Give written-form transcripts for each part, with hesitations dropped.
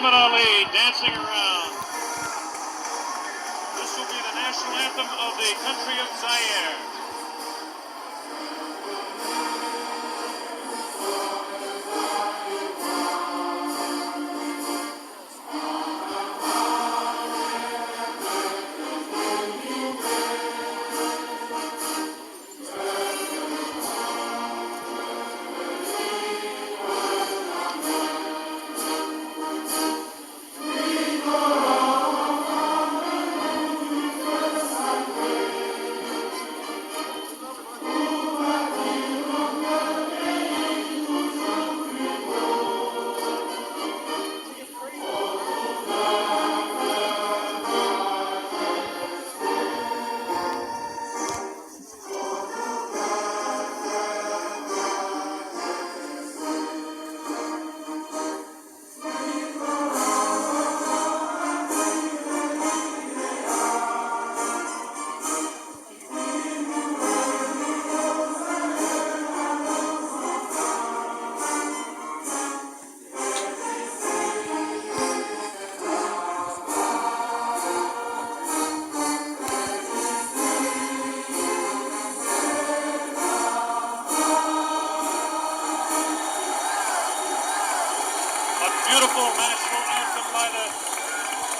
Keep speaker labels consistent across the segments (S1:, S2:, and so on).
S1: Muhammad Ali dancing around. This will be the national anthem of the country of Ziar. Beautiful national anthem by the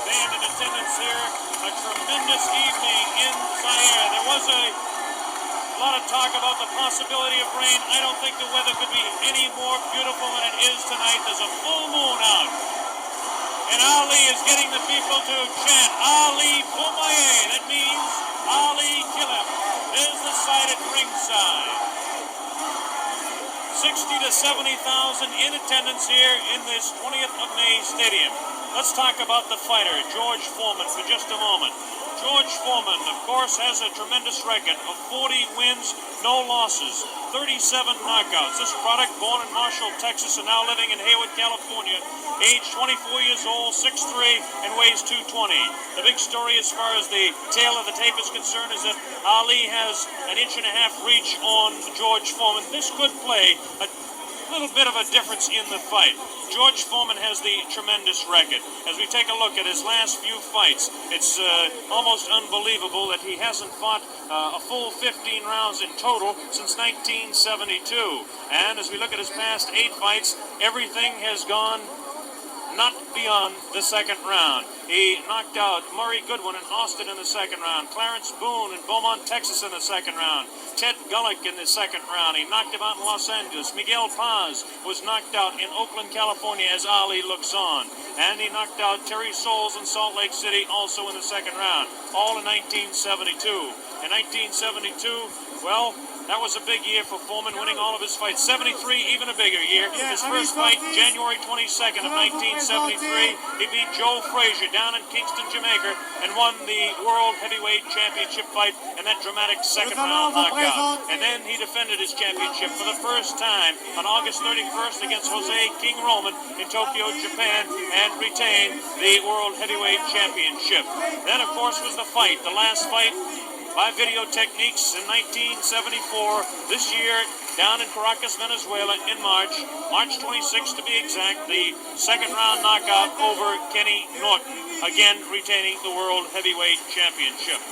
S1: band in attendance here. A tremendous evening in Ziar. There was a lot of talk about the possibility of rain. I don't think the weather could be any more beautiful than it is tonight. There's a full moon out. And Ali is getting the people to chant, Ali Bomaye. That means Ali kill him. There's the sight at ringside. 60 to 70,000 in attendance here in this 20th of May Stadium. Let's talk about the fighter, George Foreman, for just a moment. George Foreman, of course, has a tremendous record of 40 wins, no losses, 37 knockouts. This product, born in Marshall, Texas, and now living in Hayward, California, age 24 years old, 6'3", and weighs 220. The big story as far as the tail of the tape is concerned is that Ali has an 1.5 inch reach on George Foreman. This could play a little bit of a difference in the fight. George Foreman has the tremendous record. As we take a look at his last few fights, it's almost unbelievable that he hasn't fought a full 15 rounds in total since 1972. And as we look at his past 8 fights, everything has gone not beyond the second round. He knocked out Murray Goodwin in Austin in the second round, Clarence Boone in Beaumont, Texas in the second round, Ted Gullick in the second round. He knocked him out in Los Angeles. Miguel Paz was knocked out in Oakland, California as Ali looks on. And he knocked out Terry Soles in Salt Lake City also in the second round, all in 1972. In 1972, well, that was a big year for Foreman, winning all of his fights. 73, even a bigger year. His first fight, January 22nd of 1973, he beat Joe Frazier down in Kingston, Jamaica, and won the World Heavyweight Championship fight in that dramatic second-round knockout. And then he defended his championship for the first time on August 31st against Jose King Roman in Tokyo, Japan, and retained the World Heavyweight Championship. Then, of course, was the fight, the last fight by Video Techniques in 1974. This year, down in Caracas, Venezuela, in March 26th to be exact, the second-round knockout over Kenny Norton, again retaining the World Heavyweight Championship.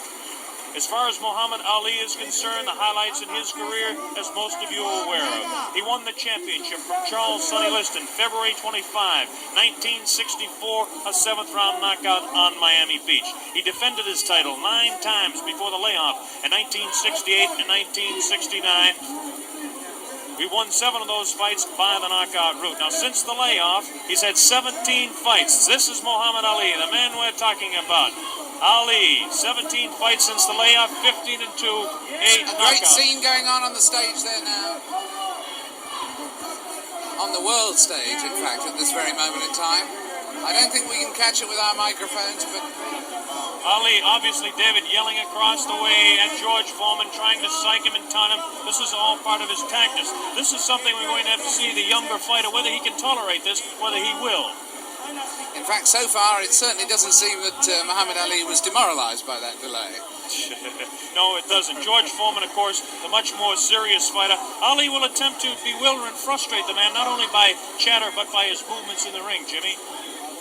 S1: As far as Muhammad Ali is concerned, the highlights in his career, as most of you are aware of. He won the championship from Charles Sonny Liston, February 25, 1964, a 7th-round knockout on Miami Beach. He defended his title 9 times before the layoff in 1968 and 1969. We won 7 of those fights by the knockout route. Now, since the layoff, he's had 17 fights. This is Muhammad Ali, the man we're talking about. Ali, 17 fights since the layoff, 15-2, 8 knockouts.
S2: Great scene going on the stage there now. On the world stage, in fact, at this very moment in time. I don't think we can catch it with our microphones, but
S1: Ali, obviously, David, yelling across the way at George Foreman, trying to psych him and taunt him. This is all part of his tactics. This is something we're going to have to see the younger fighter, whether he can tolerate this, whether he will.
S2: In fact, so far, it certainly doesn't seem that Muhammad Ali was demoralized by that delay.
S1: No, it doesn't. George Foreman, of course, the much more serious fighter. Ali will attempt to bewilder and frustrate the man, not only by chatter, but by his movements in the ring, Jimmy.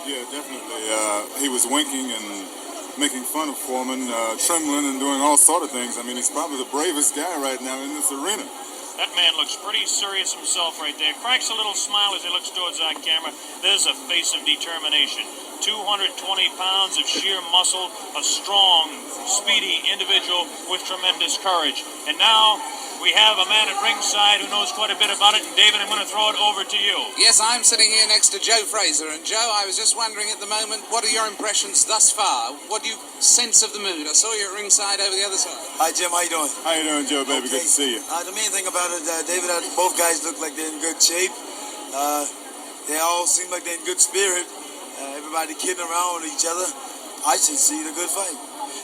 S3: Yeah, definitely. He was winking and making fun of Foreman, trembling and doing all sort of things. I mean, he's probably the bravest guy right now in this arena.
S1: That man looks pretty serious himself right there. Cracks a little smile as he looks towards that camera. There's a face of determination. 220 pounds of sheer muscle, a strong, speedy individual with tremendous courage. And now we have a man at ringside who knows quite a bit about it. And David, I'm going to throw it over to you.
S2: Yes, I'm sitting here next to Joe Fraser. And Joe, I was just wondering at the moment, what are your impressions thus far? What do you sense of the mood? I saw you at ringside over the other side.
S4: Hi, Jim. How you doing?
S3: How you doing, Joe, baby?
S4: Okay.
S3: Good to see you.
S4: The main thing about it, David, both guys look like they're in good shape. They all seem like they're in good spirit. Everybody kidding around with each other. I should see the good fight.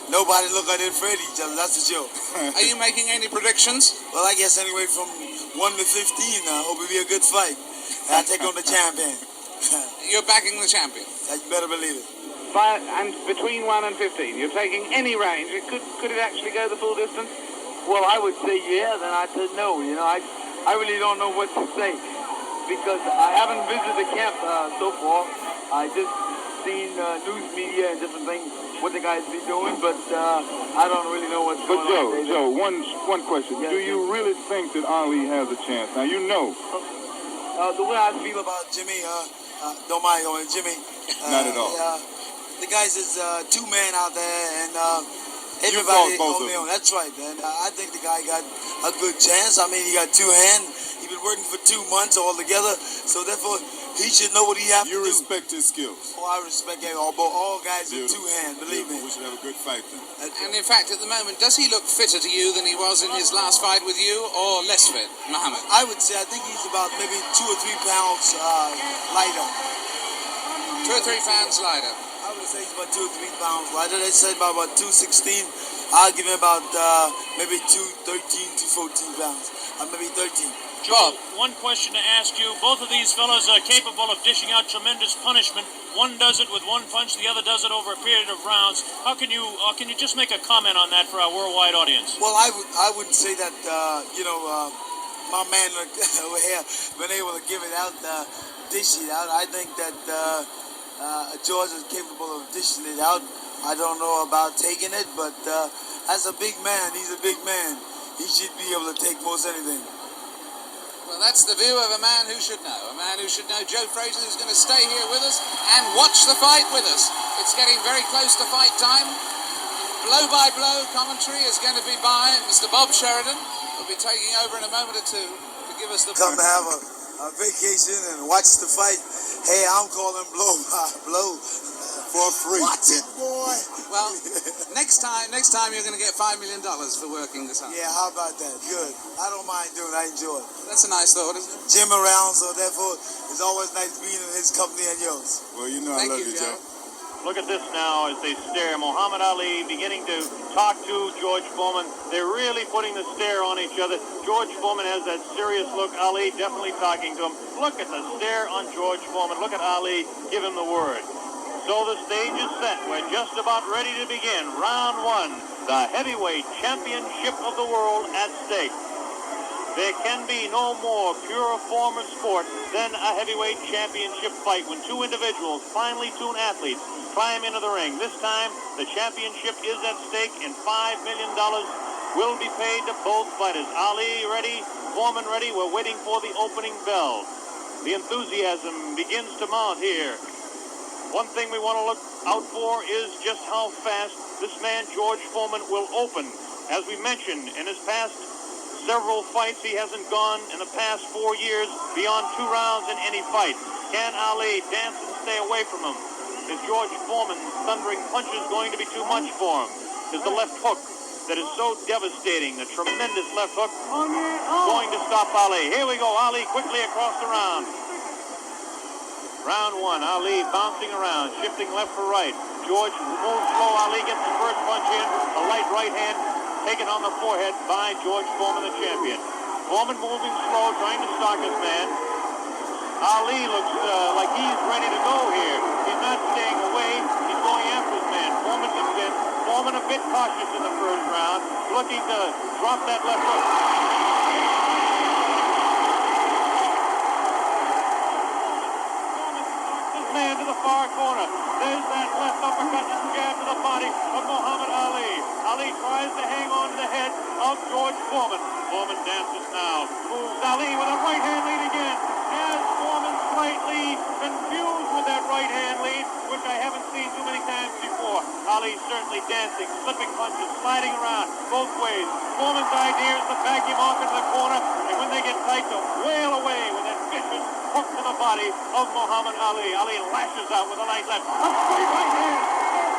S4: Nobody look like they're afraid of each other, that's for sure.
S2: Are you making any predictions?
S4: Well, I guess anyway from 1 to 15, hope it'll be a good fight. I take on the champion.
S2: You're backing the champion.
S4: You better believe it.
S5: And between 1 and 15, you're taking any range. Could it actually go the full distance?
S6: Well, I would say yeah, then I said no. You know, I really don't know what to say because I haven't visited the camp so far. I just seen news media and different things, what the guys be doing, but I don't really know what's going on.
S3: But Joe, one question.
S6: Yes,
S3: Do you really think that Ali has a chance? Now, you know.
S4: The way I feel about Jimmy, don't mind going Jimmy.
S3: Not at all.
S4: The guys is two men out there, and
S3: You
S4: everybody
S3: fought both
S4: on
S3: of
S4: their
S3: them.
S4: own. That's right, man. I think the guy got a good chance. I mean, he got two hands. He's been working for 2 months all together, so therefore he should know what he has to
S3: You
S4: do.
S3: respect his skills.
S4: Oh, I respect him. All guys with
S3: Beautiful.
S4: two hands, believe me.
S3: We should have a good fight then.
S2: And in fact, at the moment, does he look fitter to you than he was in his last fight with you, or less fit, Muhammad?
S4: I would say I think he's about maybe 2 or 3 pounds lighter.
S2: 2 or 3 pounds lighter.
S4: I would say he's about 2 or 3 pounds lighter. They said about 216. I'll give him about maybe 213, 214 pounds. Maybe 13.
S1: Joe, one question to ask you. Both of these fellows are capable of dishing out tremendous punishment. One does it with one punch, the other does it over a period of rounds. How can you just make a comment on that for our worldwide audience?
S4: Well, I wouldn't say that, my man over here been able to give it out, dish it out. I think that George is capable of dishing it out. I don't know about taking it, but as a big man, he's a big man. He should be able to take most anything.
S2: Well, that's the view of a man who should know. A man who should know. Joe Fraser, who's going to stay here with us and watch the fight with us. It's getting very close to fight time. Blow by blow commentary is going to be by Mr. Bob Sheridan. We'll be taking over in a moment or two to give us the...
S4: Come to have a vacation and watch the fight. Hey, I'm calling blow by blow.
S3: For free.
S4: Watch it, boy.
S2: Well, next time you're going to get $5 million for working this out.
S4: Yeah, how about that? Good. I don't mind doing it. I enjoy it.
S2: That's a nice thought, isn't it?
S4: Jim around, so therefore it's always nice being in his company and yours.
S3: Well, you know I
S2: Thank
S3: love
S2: you,
S3: you, Joe.
S1: Look at this now as they stare. Muhammad Ali beginning to talk to George Foreman. They're really putting the stare on each other. George Foreman has that serious look. Ali definitely talking to him. Look at the stare on George Foreman. Look at Ali give him the word. So the stage is set. We're just about ready to begin. Round 1. The heavyweight championship of the world at stake. There can be no more pure form of sport than a heavyweight championship fight when two individuals, finely tuned athletes, climb into the ring. This time, the championship is at stake and $5 million will be paid to both fighters. Ali ready, Foreman ready. We're waiting for the opening bell. The enthusiasm begins to mount here. One thing we want to look out for is just how fast this man, George Foreman, will open. As we mentioned, in his past several fights, he hasn't gone in the past 4 years beyond 2 rounds in any fight. Can Ali dance and stay away from him? Is George Foreman's thundering punches going to be too much for him? Is the left hook that is so devastating, the tremendous left hook, going to stop Ali? Here we go, Ali quickly across the round. Round 1, Ali bouncing around, shifting left for right. George moves slow. Ali gets the first punch in. A light right hand taken on the forehead by George Foreman, the champion. Foreman moving slow, trying to stalk his man. Ali looks like he's ready to go here. He's not staying away. He's going after his man. Foreman comes in. Foreman a bit cautious in the first round, looking to drop that left hook. Man to the far corner. There's that left uppercut and jab to the body of Muhammad Ali. Ali tries to hang on to the head of George Foreman. Foreman dances now. Moves Ali with a right hand lead again. As Foreman slightly confused with that right hand lead, which I haven't seen too many times before. Ali certainly dancing, slipping punches, sliding around both ways. Foreman's idea is to back him off into the corner, and when they get tight, to wail away with that vicious hook to the body of Muhammad Ali. Ali lashes out with a light left. A straight right hand.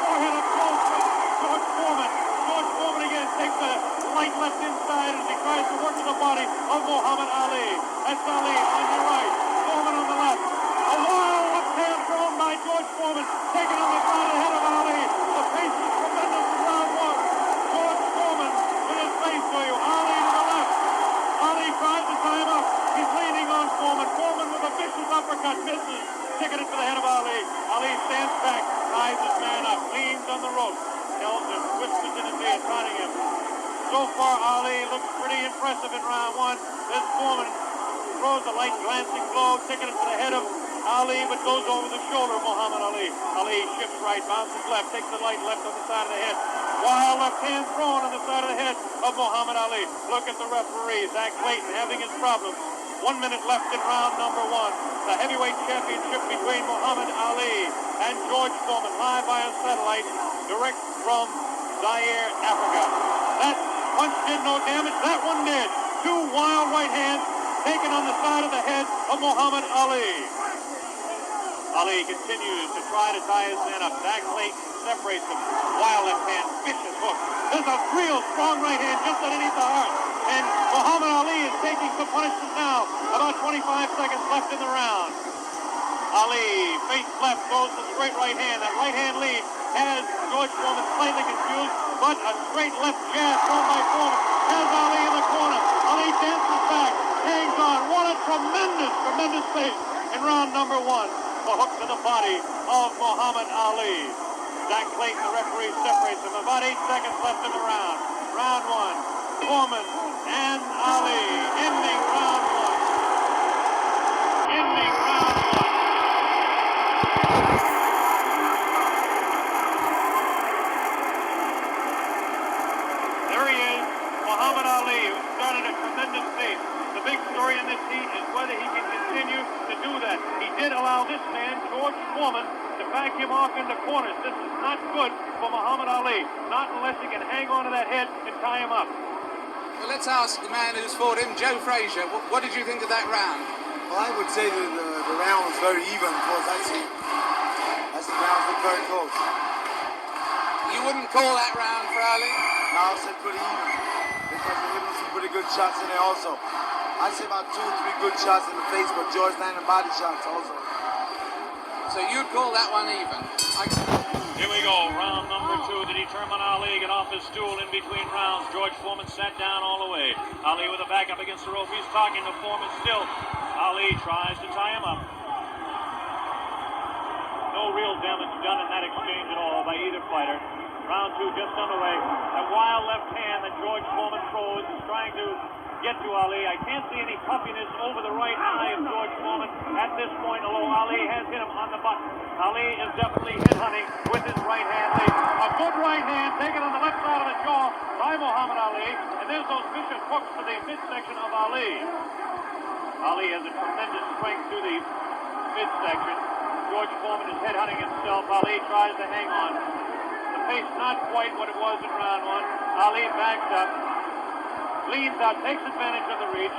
S1: Forehead of George Foreman. George Foreman again takes a light left inside as he tries to work to the body of Muhammad Ali. That's Ali on your right. Foreman on the left. A wild left hand thrown by George Foreman. Taken on the side of the head of Ali. The pace is tremendous in round one. George Foreman with his face to you. Ali to the left. Ali tries to tie him up. He's leaning on Foreman. Foreman with a vicious uppercut misses. Sticking it to the head of Ali. Ali stands back, ties his man up, leans on the rope. Tells him, whispers in his ear, taunting him. So far, Ali looks pretty impressive in round one. This Foreman throws a light glancing blow, taking it to the head of Ali, but goes over the shoulder of Muhammad Ali. Ali shifts right, bounces left, takes the light left on the side of the head. Wild left hand thrown on the side of the head of Muhammad Ali. Look at the referee, Zach Clayton, having his problems. 1 minute left in round number one. The heavyweight championship between Muhammad Ali and George Foreman, live via satellite, direct from Ziar, Africa. That punch did no damage. That one did. Two wild right hands taken on the side of the head of Muhammad Ali. Ali continues to try to tie his man up. Zach Clayton separates him. Wild left hand, vicious hook. There's a real strong right hand just underneath the heart. And Muhammad Ali is taking some punishment now. About 25 seconds left in the round. Ali, face left, goes to straight right hand. That right hand lead has George Foreman slightly confused, but a straight left jab thrown by Foreman has Ali in the corner. Ali dances back, hangs on. What a tremendous pace in round number one. The hook to the body of Muhammad Ali. Zach Clayton, the referee, separates them. About 8 seconds left in the round. Round one. Foreman and Ali ending round one. Ending round one. There he is, Muhammad Ali, who started a tremendous pace. The big story in this heat is whether he can continue to do that. He did allow this man, George Foreman, to back him off into corners. This is not good for Muhammad Ali, not unless he can hang on to that head and tie him up.
S2: Well, let's ask the man who's fought him, Joe Frazier. What did you think of that round?
S4: Well, I would say that the round was very even. Of course, I see the round was very close.
S2: You wouldn't call that round for Ali?
S4: No, I said pretty even because there were some pretty good shots in there also. I'd say about 2 or 3 good shots in the face, but George landed body shots also.
S2: So you'd call that one even?
S1: Here we go, round number two to determine Ali get off his stool in between rounds. George Foreman sat down all the way. Ali with a back up against the rope. He's talking to Foreman still. Ali tries to tie him up. No real damage done in that exchange at all by either fighter. Round two just underway. That wild left hand that George Foreman throws is trying to get to Ali. I can't see any puffiness over the right eye of George Foreman at this point, although Ali has hit him on the button. Ali is definitely hit hunting with his right hand lead. A good right hand taken on the left side of the jaw by Muhammad Ali, and there's those vicious hooks to the midsection of Ali. Ali has a tremendous strength to the midsection. George Foreman is head hunting himself. Ali tries to hang on. The pace not quite what it was in round one. Ali backs up. Leans out, takes advantage of the reach.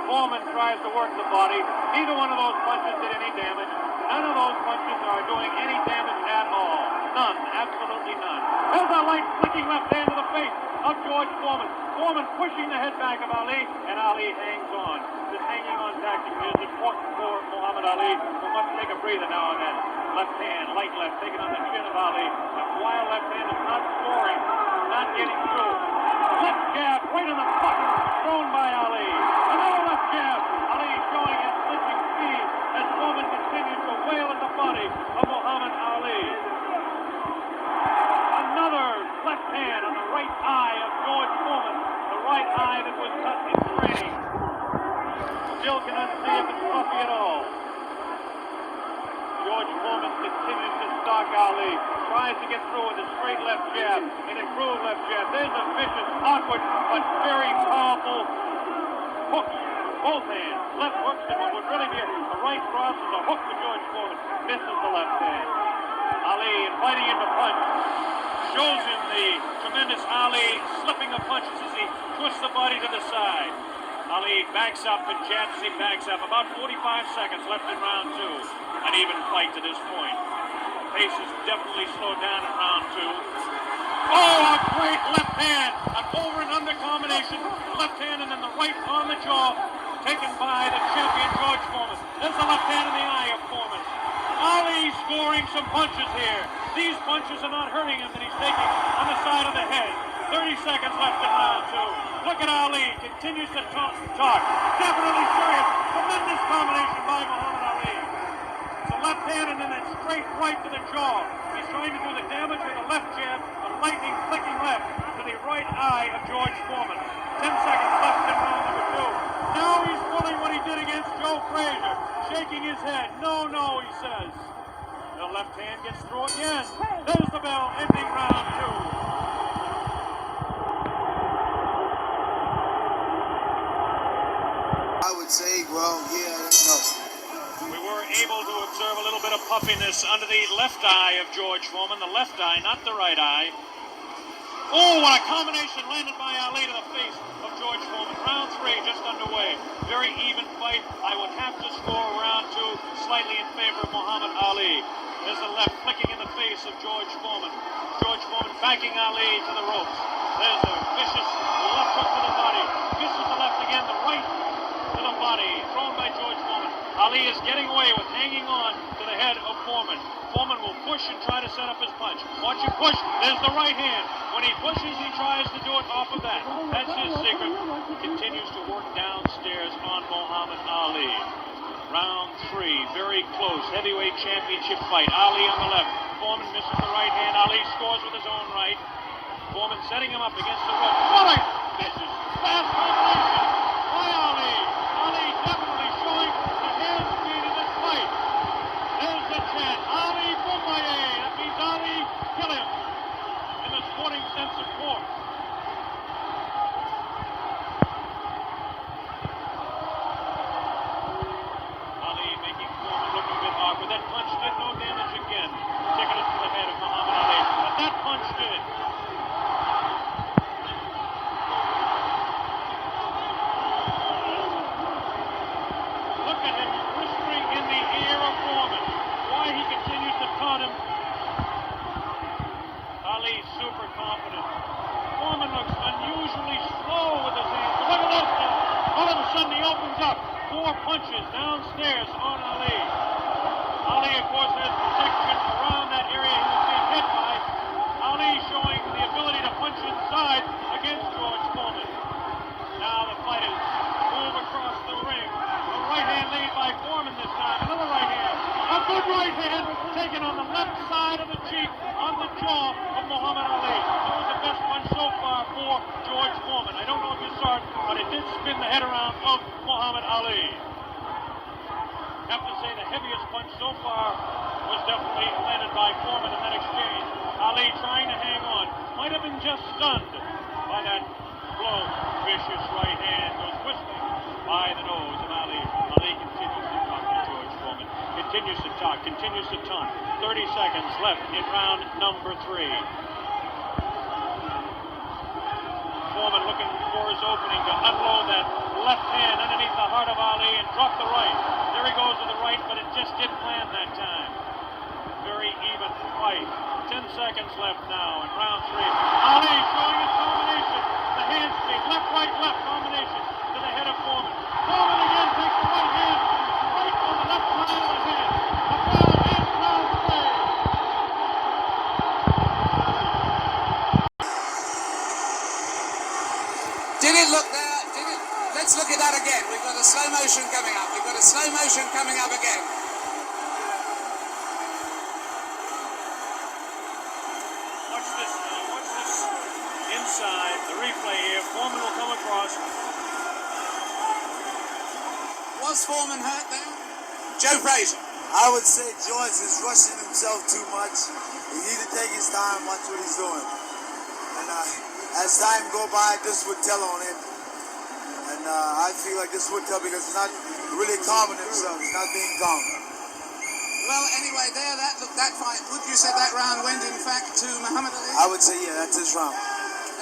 S1: Foreman tries to work the body. Neither one of those punches did any damage. None of those punches are doing any damage at all. None. Absolutely none. There's a light flicking left hand to the face of George Foreman. Foreman pushing the head back of Ali, and Ali hangs on. This hanging on tactic is important for Muhammad Ali, who must take a breather now and then. Left hand, light left, taken on the chin of Ali. That wild left hand is not scoring, not getting through. Left jab right in the pocket, thrown by Ali. Another left jab. Ali showing his flinching speed as Foreman continues to wail at the body of Muhammad Ali. Another left hand on the right eye of George Foreman, the right eye that was cut in training. Still cannot see if it's puffy at all. George Foreman continues to stalk Ali. Tries to get through with a straight left jab, an improved left jab. There's a vicious, awkward, but very powerful hook. Both hands, left hooks, and what would really be a right cross is a hook for George Foreman. Misses the left hand. Ali inviting him to punch. Shows him the tremendous Ali slipping of punches as he twists the body to the side. Ali backs up and jabs as he backs up. About 45 seconds left in round two. An even fight to this point. Pace is definitely slowed down in round two. Oh, a great left hand. An over and under combination. Left hand and then the right on the jaw. Taken by the champion George Foreman. There's the left hand in the eye of Foreman. Ali scoring some punches here. These punches are not hurting him that he's taking on the side of the head. 30 seconds left in round two. Look at Ali. Continues to talk. Definitely serious. Tremendous combination by Muhammad Ali. It's a left hand and then a straight right to the jaw. He's trying to do the damage with a left jab, a lightning flicking left to the right eye of George Foreman. 10 seconds left in round number two. Now he's pulling what he did against Joe Frazier. Shaking his head. No, he says. The left hand gets through again. There's the bell, ending round two.
S4: I would say, well, yeah, no.
S1: We were able to observe a little bit of puffiness under the left eye of George Foreman. The left eye, not the right eye. Oh, what a combination landed by Ali to the face of George Foreman. Round three just underway. Very even fight. I would have to score round two slightly in favor of Muhammad Ali. There's the left flicking in the face of George Foreman. George Foreman backing Ali to the ropes. There's a vicious left hook to the body. Misses the left again, the right to the body. Thrown by George Foreman. Ali is getting away with hanging on to the head of Foreman. Foreman will push and try to set up his punch. Watch him push. There's the right hand. When he pushes, he tries to do it off of that. That's his secret. Continues to work downstairs on Muhammad Ali. Round three, very close. Heavyweight championship fight. Ali on the left. Foreman misses the right hand. Ali scores with his own right. Foreman setting him up against the rope. What a vicious, fast combination by Ali. Ali definitely showing the hand speed in this fight. There's the chant. Ali Boumaier. That means Ali kill him. In the sporting sense, of course. Ali making Foreman look a bit awkward. That punch did no damage again. Taking it to the head of Muhammad Ali. But that punch did. Look at him whispering in the ear of Foreman. Why he continues to taunt him. Ali super confident. Foreman looks unusually slow with his hands. But look at this now. All of a sudden he opens up. 4 punches downstairs on Ali. Ali, of course, has protection around that area he was being hit by. Ali showing the ability to punch inside against George Foreman. Now the fighters move across the ring. The right hand lead by Foreman this time. Another right hand. A good right hand taken on the left side of the cheek on the jaw of Muhammad Ali. That was the best punch so far for George Foreman. I don't know if you saw it, but it did spin the head around of Muhammad Ali. Have to say the heaviest punch so far was definitely landed by Foreman in that exchange. Ali trying to hang on. Might have been just stunned by that blow. Vicious right hand goes whistling by the nose of Ali. Ali continues to talk to George Foreman. Continues to talk, continues to taunt. 30 seconds left in round number 3. Foreman looking for his opening to unload that left hand underneath the heart of Ali and drop the right. There he goes to the right, but it just didn't land that time. Very even fight. 10 seconds left now in round 3. Ali showing his combination. The hand speed, left combination to the head of Foreman. Foreman again takes the right hand, right on the left side of the head. The bell ends round 3.
S2: Did it look there? Did it? Let's look at that again. We've got a slow motion coming up. We've got a slow motion coming up again.
S1: Watch this now. Watch this inside. The replay here. Foreman will come across.
S2: Was Foreman hurt there? Joe Frazier.
S4: I would say George is rushing himself too much. He needs to take his time, watch what he's doing. And as time go by, this would tell on him. And I feel like this would tell because he's not really calming himself. He's not being calm.
S2: Well, anyway, that fight, would you say that round went, in fact, to Muhammad Ali?
S4: I would say, yeah, that's his round.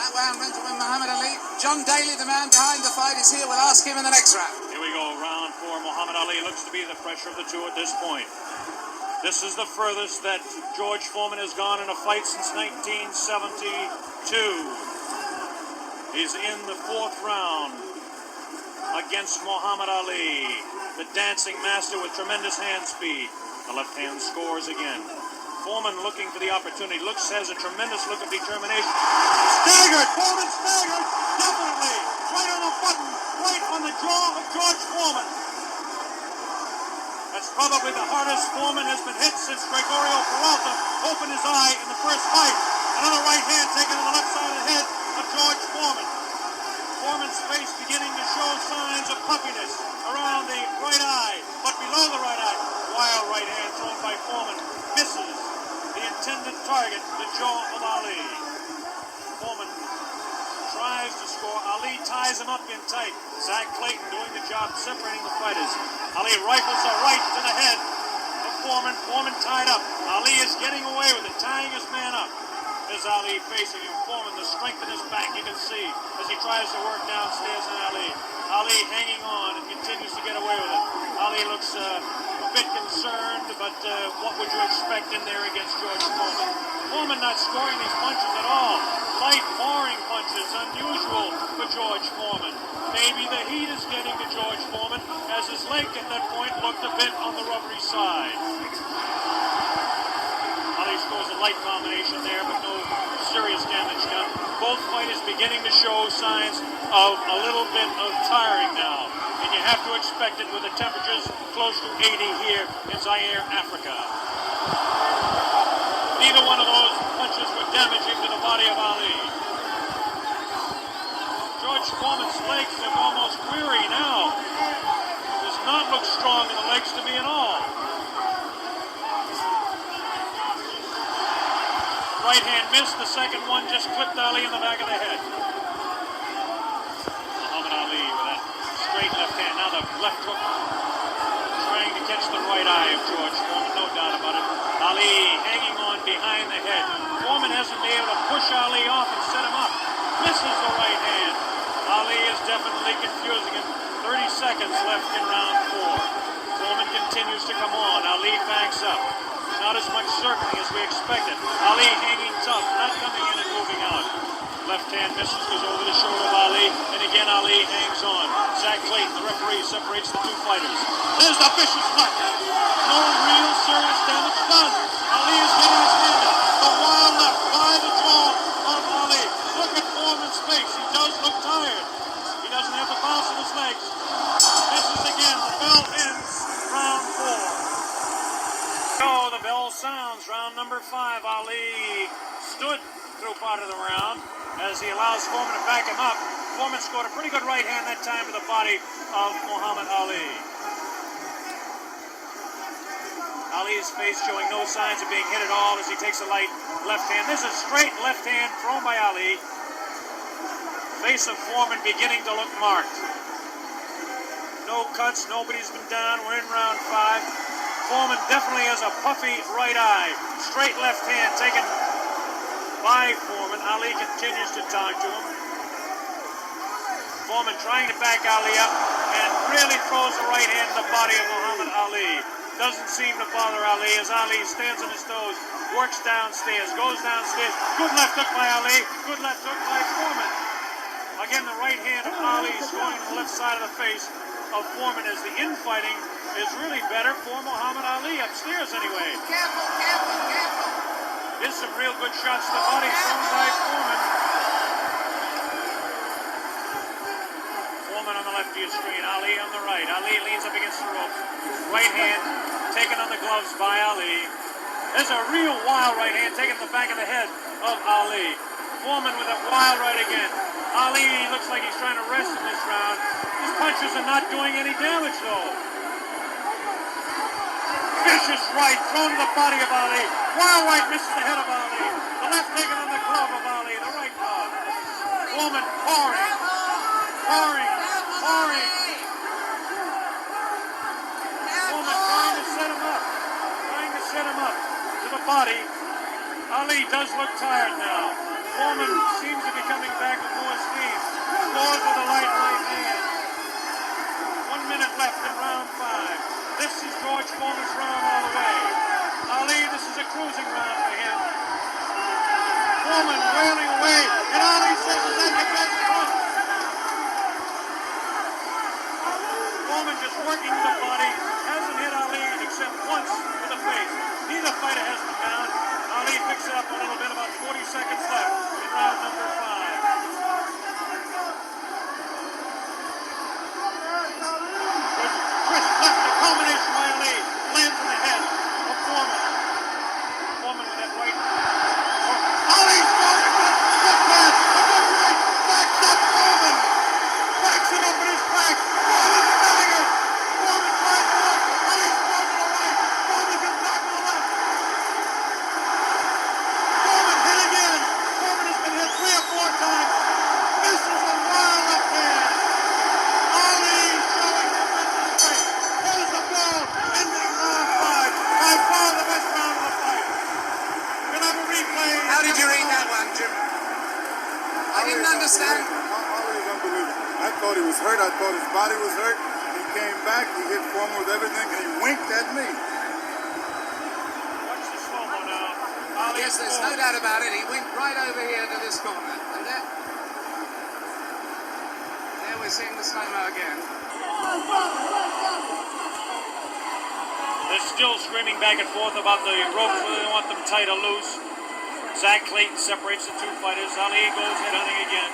S2: That round went to Muhammad Ali. John Daly, the man behind the fight, is here. We'll ask him in the next round.
S1: Here we go, round 4. Muhammad Ali looks to be the fresher of the two at this point. This is the furthest that George Foreman has gone in a fight since 1972. He's in the 4th round against Muhammad Ali, the dancing master with tremendous hand speed. The left hand scores again. Foreman looking for the opportunity. Has a tremendous look of determination. Staggered! Foreman staggered! Definitely! Right on the button! Right on the jaw of George Foreman. That's probably the hardest Foreman has been hit since Gregorio Peralta opened his eye in the first fight. Another right hand taken to the left side of the head of George Foreman. Foreman's face beginning to show signs of puffiness around the right eye, but below the right eye. Wild right hand thrown by Foreman. Misses the intended target, the jaw of Ali. Foreman tries to score. Ali ties him up in tight. Zach Clayton doing the job separating the fighters. Ali rifles a right to the head of Foreman. Foreman tied up. Ali is getting away with it, tying his man up. There's Ali facing him. Foreman, the strength in his back, you can see as he tries to work downstairs on Ali. Ali hanging on and continues to get away with it. Ali looks a bit concerned, but what would you expect in there against George Foreman? Foreman not scoring these punches at all. Light, boring punches, unusual for George Foreman. Maybe the heat is getting to George Foreman, as his leg at that point looked a bit on the rubbery side. Ali scores a light combination there, but no serious damage done. Both fighters beginning to show signs of a little bit of tiring now. And you have to expect it with the temperatures close to 80 here in Ziar, Africa. Neither one of those punches were damaging to the body of Ali. George Foreman's legs look almost weary now. Does not look strong in the legs to me at all. Right hand missed, the second one just clipped Ali in the back of the head. Muhammad Ali with that straight left hand. Now the left hook trying to catch the right eye of George Foreman, no doubt about it. Ali hanging on behind the head. Foreman hasn't been able to push Ali off and set him up. Misses the right hand. Ali is definitely confusing him. 30 seconds left in round 4. Foreman continues to come on. Ali backs up. Not as much circling as we expected. Ali hanging tough, not coming in and moving out. Left hand misses, goes over the shoulder of Ali, and again Ali hangs on. Zach Clayton, the referee, separates the two fighters. There's the vicious left. No real serious damage done. Ali is getting his hand up. The wild left by the jaw of Ali. Look at Foreman's face. He does look tired. He doesn't have the bounce in his legs. Misses again. The bell ends round 4. So the bell sounds, round number 5. Ali stood through part of the round as he allows Foreman to back him up. Foreman scored a pretty good right hand that time to the body of Muhammad Ali. Ali's face showing no signs of being hit at all as he takes a light left hand. This is a straight left hand thrown by Ali. Face of Foreman beginning to look marked. No cuts, nobody's been down. We're in round 5. Foreman definitely has a puffy right eye. Straight left hand taken by Foreman. Ali continues to talk to him. Foreman trying to back Ali up and really throws the right hand in the body of Muhammad Ali. Doesn't seem to bother Ali as Ali stands on his toes, works downstairs, goes downstairs. Good left hook by Ali. Good left hook by Foreman. Again, the right hand of Ali is going to the left side of the face of Foreman as the infighting is really better for Muhammad Ali, upstairs anyway.
S2: Careful, careful, careful.
S1: Here's some real good shots to the body thrown by Foreman. Foreman on the left of your screen, Ali on the right. Ali leans up against the ropes. Right hand taken on the gloves by Ali. There's a real wild right hand taken to the back of the head of Ali. Foreman with a wild right again. Ali looks like he's trying to rest in this round. His punches are not doing any damage though. Vicious right thrown to the body of Ali. Wild right misses the head of Ali. The left taken on the glove of Ali. The right glove. Foreman pouring. Foreman trying to set him up. Set him up to the body. Ali does look tired now. Foreman seems to be coming back with more steam. Scores with a light right hand. 1 minute left in round 5. This is George Foreman's round all the way. Ali, this is a cruising round for him. Foreman wailing away, and Ali says, "Is that your best punch?" Foreman just working the body. Hasn't hit Ali except once to the face. Neither fighter has been down. Ali picks it up a little bit, about 40 seconds left in round number 5. Twist left, a combination by Ali. Lands in the head of Foreman. Foreman with that right. Ali's throwing it. Left hand. Right. Backs up Foreman. Backs him up in his back. Foreman's selling it. Foreman tries to look. Ali's throwing to the right. Foreman gets back to the left. Foreman hit again. Foreman has been hit 3 or 4 times. Misses a wild left hand. Ali showing tremendous strength. Here's the ball. Ending round 5. By far the best round of the fight. We'll have a replay.
S2: How did you read that one, Jim? I didn't understand.
S3: Ali is unbelievable. I thought he was hurt. I thought his body was hurt. He came back. He hit Foreman with everything, and he winked at me.
S1: Watch the slow-mo now. Ali
S2: Yes, there's no doubt about it. He went right over here to this corner. And there we're seeing the slow-mo again.
S1: They're still screaming back and forth about the ropes, whether they want them tight or loose. Zach Clayton separates the 2 fighters. Ali goes headhunting again.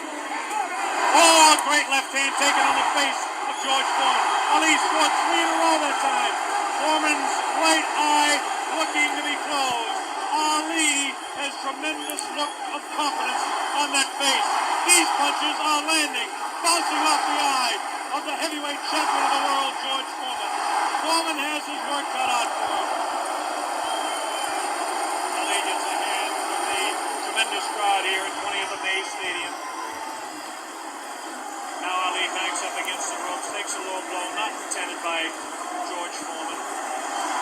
S1: Oh, great left hand taken on the face of George Foreman. Ali scored 3 in a row that time. Foreman's right eye looking to be closed. Ali has tremendous look of confidence on that face. These punches are landing, bouncing off the eye of the heavyweight champion of the world, George Foreman. Foreman has his work cut out for him. Ali gets a hand from the tremendous crowd here at 20th of May Stadium. Now Ali backs up against the ropes, takes a low blow, not intended by George Foreman.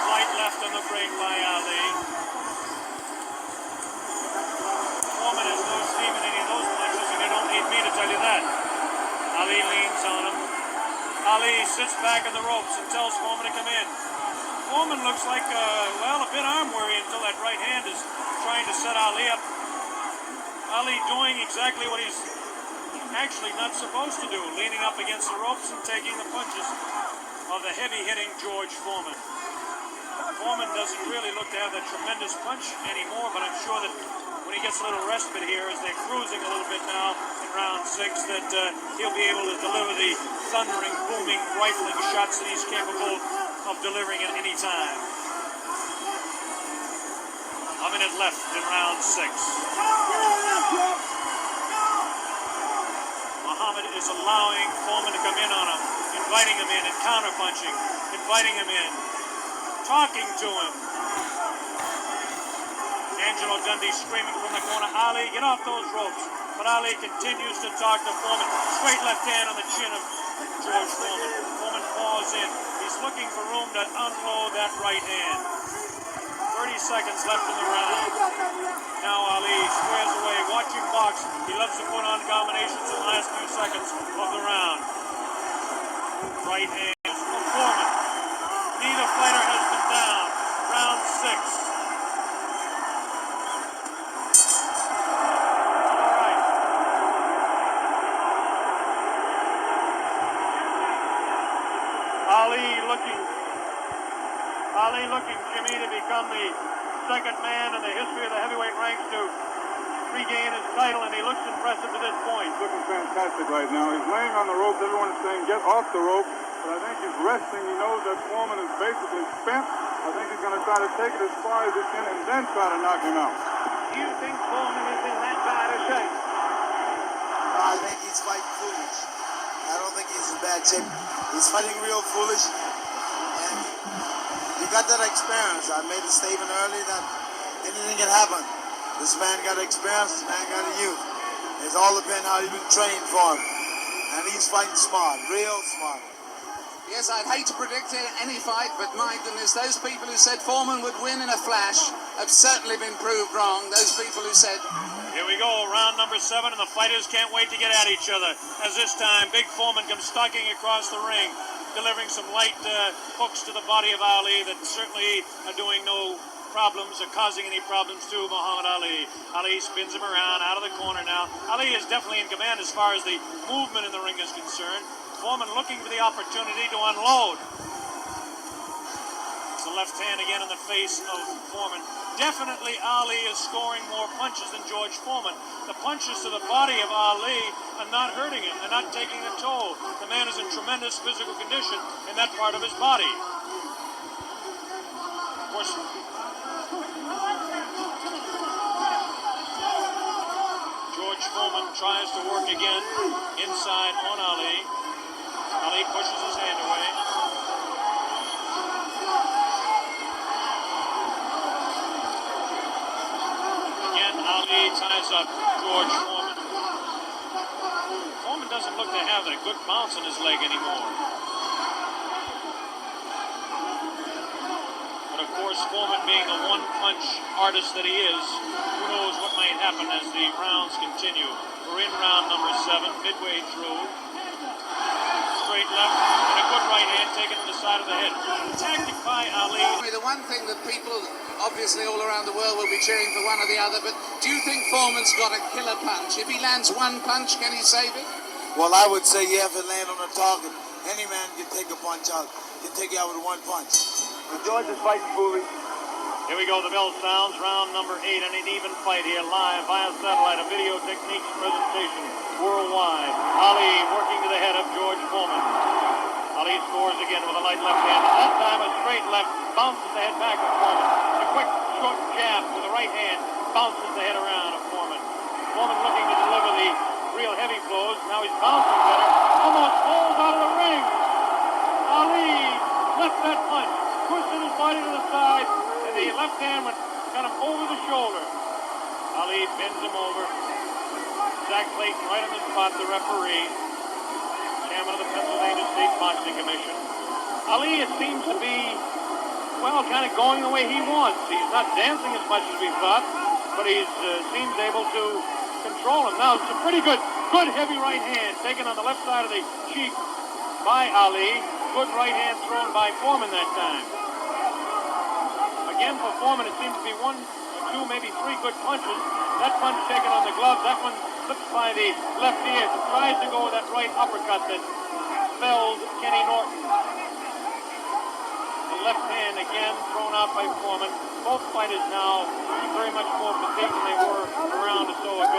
S1: Light left on the break by Ali. Foreman has no steam in any of those punches, and you don't need me to tell you that. Ali leans on him. Ali sits back in the ropes and tells Foreman to come in. Foreman looks like, a bit arm weary until that right hand is trying to set Ali up. Ali doing exactly what he's actually not supposed to do, leaning up against the ropes and taking the punches of the heavy-hitting George Foreman. Foreman doesn't really look to have that tremendous punch anymore, but I'm sure that when he gets a little respite here, as they're cruising a little bit now in round 6, that he'll be able to deliver the thundering, booming, rifling shots that he's capable of delivering at any time. A minute left in round 6. Muhammad is allowing Foreman to come in on him, inviting him in and counterpunching, inviting him in, talking to him. Angelo Dundee screaming from the corner, Ali, get off those ropes. But Ali continues to talk to Foreman. Straight left hand on the chin of George Foreman. Foreman falls in. He's looking for room to unload that right hand. 30 seconds left in the round. Now Ali squares away, watching box. He loves to put on combinations in the last few seconds of the round. Right hand from Foreman. Neither fighter has been down. Round 6. Ali looking, Jimmy, to become the second man in the history of the heavyweight ranks to regain his title, and he looks impressive to this point.
S3: He's looking fantastic right now. He's laying on the ropes. Everyone's saying, get off the rope. But I think he's resting. He knows that Foreman is basically spent. I think he's going to try to take it as far as he can and then try to knock him out.
S5: Do you think Foreman is in that bad a shape?
S4: I think he's fighting foolish. I don't think he's in bad shape. He's fighting real foolish. And you got that experience. I made a statement early that anything can happen. This man got experience, this man got a youth. It's all depends how you've been trained for him. And he's fighting smart, real smart.
S2: Yes, I'd hate to predict any fight, but my goodness, those people who said Foreman would win in a flash have certainly been proved wrong. Those people who said...
S1: Here we go, round number 7, and the fighters can't wait to get at each other. As this time, Big Foreman comes stalking across the ring, delivering some light hooks to the body of Ali that certainly are doing no problems or causing any problems to Muhammad Ali. Ali spins him around, out of the corner now. Ali is definitely in command as far as the movement in the ring is concerned. Foreman looking for the opportunity to unload. It's a left hand again in the face of Foreman. Definitely Ali is scoring more punches than George Foreman. The punches to the body of Ali are not hurting him. They're not taking a toll. The man is in tremendous physical condition in that part of his body. Of course, George Foreman tries to work again inside on Ali. Ali pushes his hand away. Again, Ali ties up George Foreman. Foreman doesn't look to have that good bounce in his leg anymore. But of course, Foreman being the one-punch artist that he is, who knows what might happen as the rounds continue. We're in round number 7, midway through. Straight left and a good right hand taken to the side of the head. Tactic by Ali.
S2: The one thing that people, obviously all around the world, will be cheering for one or the other, but do you think Foreman's got a killer punch? If he lands one punch, can he save it?
S4: Well, I would say you have to land on a target. Any man can take a punch out, can take you out with one punch.
S6: But George is fighting fully.
S1: Here we go, the bell sounds, round number 8, and an even fight here, live via satellite, a video techniques presentation worldwide. Ali working to the head of George Foreman. Ali scores again with a light left hand. That time a straight left bounces the head back of Foreman. A quick short jab with the right hand bounces the head around of Foreman. Foreman looking to deliver the real heavy blows. Now he's bouncing better. Almost falls out of the ring. Ali left that punch, twisted his body to the side. The left hand went kind of over the shoulder. Ali bends him over. Zach Clayton right on the spot, the referee, chairman of the Pennsylvania State Boxing Commission. Ali, it seems to be, well, kind of going the way he wants. He's not dancing as much as we thought, but he seems able to control him. Now, it's a pretty good heavy right hand taken on the left side of the cheek by Ali. Good right hand thrown by Foreman that time. Again, for Foreman, it seems to be 1 or 2, maybe 3 good punches. That punch taken on the glove, that one slips by the left ear. Tries to go with that right uppercut that felled Kenny Norton. The left hand again thrown out by Foreman. Both fighters now very much more fatigued than they were a round or so ago.